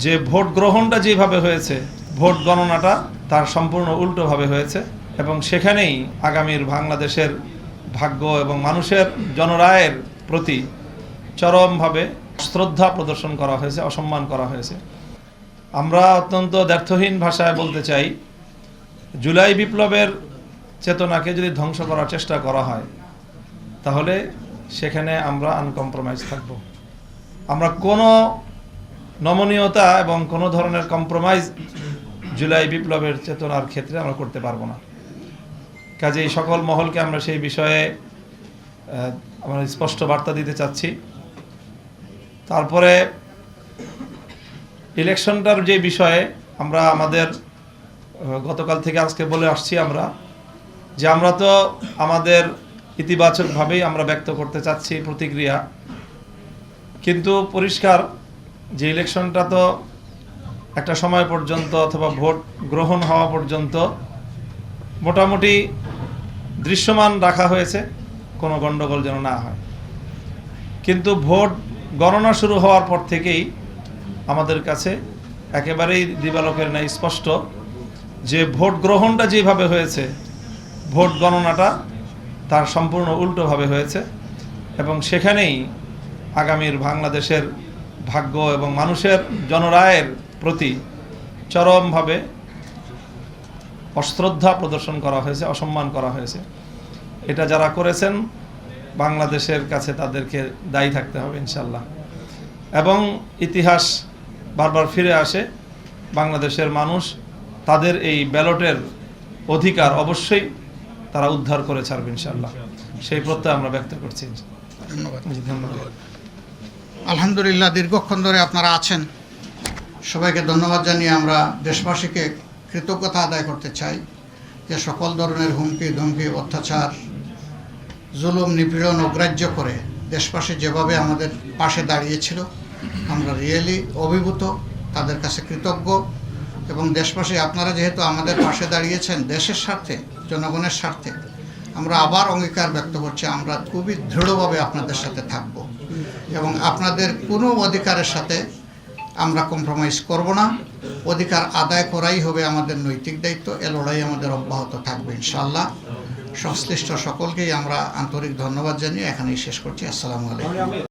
যে ভোট গ্রহণটা যেভাবে হয়েছে, ভোট গণনাটা তার সম্পূর্ণ উল্টোভাবে হয়েছে এবং সেখানেই আগামীর বাংলাদেশের ভাগ্য এবং মানুষের জনরায়ের প্রতি চরমভাবে শ্রদ্ধা প্রদর্শন করা হয়েছে, অসম্মান করা হয়েছে। আমরা অত্যন্ত দ্ব্যর্থহীন ভাষায় বলতে চাই, জুলাই বিপ্লবের চেতনাকে যদি ধ্বংস করার চেষ্টা করা হয় তাহলে সেখানে আমরা আনকম্প্রোমাইজ থাকব। আমরা কোনো নমনীয়তা এবং কোনো ধরনের কম্প্রোমাইজ জুলাই বিপ্লবের চেতনার ক্ষেত্রে আমরা করতে পারবো না। কাজেই সকল মহলকে আমরা সেই বিষয়ে আমরা স্পষ্ট বার্তা দিতে চাচ্ছি। তারপরে ইলেকশনটার যে বিষয়ে আমরা আমাদের গতকাল থেকে আজকে বলে আসছি আমরা যে আমরা তো আমাদের ইতিবাচকভাবেই আমরা ব্যক্ত করতে চাচ্ছি প্রতিক্রিয়া, কিন্তু পরিষ্কার যে ইলেকশনটা তো একটা সময় পর্যন্ত অথবা ভোট গ্রহণ হওয়া পর্যন্ত মোটামুটি দৃশ্যমান রাখা হয়েছে, কোনো গণ্ডগোল যেন না হয়। কিন্তু ভোট গণনা শুরু হওয়ার পর থেকেই আমাদের কাছে একেবারেই দিবালোকের ন্যায় স্পষ্ট যে ভোট গ্রহণটা যেভাবে হয়েছে, ভোট গণনাটা তার সম্পূর্ণ উল্টোভাবে হয়েছে এবং সেখানেই আগামীর বাংলাদেশের ভাগ্য এবং মানুষের জনরায়ের প্রতি চরমভাবে অশ্রদ্ধা প্রদর্শন করা হয়েছে, অসম্মান করা হয়েছে। এটা যারা করেছেন বাংলাদেশের কাছে তাদেরকে দায়ী থাকতে হবে ইনশাল্লাহ। এবং ইতিহাস বারবার ফিরে আসে, বাংলাদেশের মানুষ তাদের এই ব্যালটের অধিকার অবশ্যই তারা উদ্ধার করে ছাড়বে ইনশাল্লাহ, সেই প্রত্যয় আমরা ব্যক্ত করছি। ধন্যবাদ। আলহামদুলিল্লাহ, দীর্ঘক্ষণ ধরে আপনারা আছেন, সবাইকে ধন্যবাদ জানিয়ে আমরা দেশবাসীকে কৃতজ্ঞতা আদায় করতে চাই যে সকল ধরনের হুমকি ধমকি অত্যাচার জুলুম নিপীড়ন অগ্রাহ্য করে দেশবাসী যেভাবে আমাদের পাশে দাঁড়িয়েছিল আমরা রিয়েলি অভিভূত, তাদের কাছে কৃতজ্ঞ। এবং দেশবাসী আপনারা যেহেতু আমাদের পাশে দাঁড়িয়েছেন দেশের স্বার্থে, জনগণের স্বার্থে, আমরা আবার অঙ্গীকার ব্যক্ত করছি আমরা খুবই দৃঢ়ভাবে আপনাদের সাথে থাকব এবং আপনাদের কোনো অধিকারের সাথে আমরা কম্প্রোমাইজ করব না। অধিকার আদায় করাই হবে আমাদের নৈতিক দায়িত্ব। এ লড়াই আমাদের অব্যাহত থাকবে ইনশাআল্লাহ। সংশ্লিষ্ট সকলকেই আমরা আন্তরিক ধন্যবাদ জানিয়ে এখানেই শেষ করছি। আসসালামু আলাইকুম।